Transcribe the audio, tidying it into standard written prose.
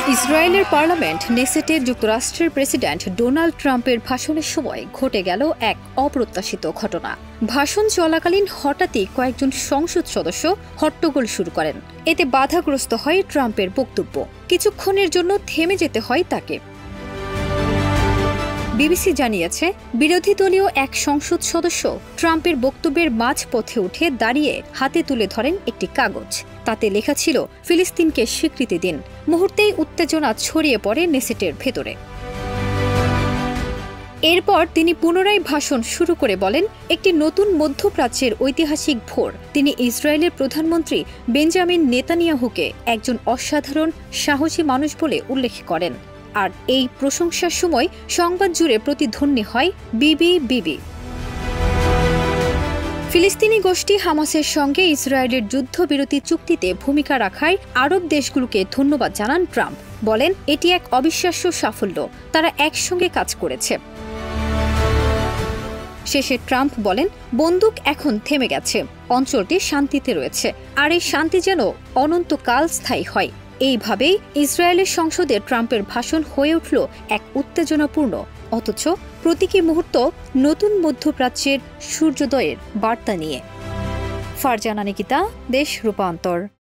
ইসরায়েলের পার্লামেন্ট নেসেটে যুক্তরাষ্ট্রের president Donald ট্রাম্পের ভাষণের সময় ঘটে গেল এক অপ্রত্যাশিত ঘটনা। ভাষণ চলাকালীন হঠাৎই কয়েকজন সংসদ সদস্য হট্টগোল শুরু করেন। এতে বাধাগ্রস্ত হয় ট্রাম্পের বক্তব্য। কিছুক্ষণের জন্য থেমে যেতে হয় তাকে। বিবিসি জানিয়েছে, বিরোধী দলীয় এক সংসদ সদস্য ট্রাম্পের বক্তব্যের মাঝপথে উঠে দাঁড়িয়ে হাতে তুলে ধরেন একটি কাগজ। তাতে লেখা ছিল, ফিলিস্তিনকে স্বীকৃতি দিন। মুহূর্তেই উত্তেজনা ছড়িয়ে পড়ে নেসেটের ভেতরে। এরপর তিনি পুনরায় ভাষণ শুরু করে বলেন, একটি নতুন মধ্যপ্রাচ্যের ঐতিহাসিক ভোর। তিনি ইসরায়েলের প্রধানমন্ত্রী বেঞ্জামিন নেতানিয়াহুকে একজন অসাধারণ সাহসী মানুষ বলে উল্লেখ করেন। আর এই প্রশংসার সময় সংবাদ জুড়ে প্রতিধ্বনি হয় বিবি বিবি। ফিলিস্তিনি গোষ্ঠী হামাসের সঙ্গে ইসরায়েলের যুদ্ধবিরতি চুক্তিতে ভূমিকা রাখায় আরব দেশগুলোকে ধন্যবাদ জানান ট্রাম্প। বলেন, এটি এক অবিশ্বাস্য সাফল্য, তারা একসঙ্গে কাজ করেছে। শেষে ট্রাম্প বলেন, বন্দুক এখন থেমে গেছে, অঞ্চলটি শান্তিতে রয়েছে, আর এই শান্তি যেন অনন্তকাল স্থায়ী হয়। এইভাবেই ইসরায়েলের সংসদে ট্রাম্পের ভাষণ হয়ে উঠল এক উত্তেজনাপূর্ণ অথচ প্রতীকী মুহূর্ত, নতুন মধ্যপ্রাচ্যের সূর্যোদয়ের বার্তা নিয়ে। ফারজানা নিকিতা, দেশ রূপান্তর।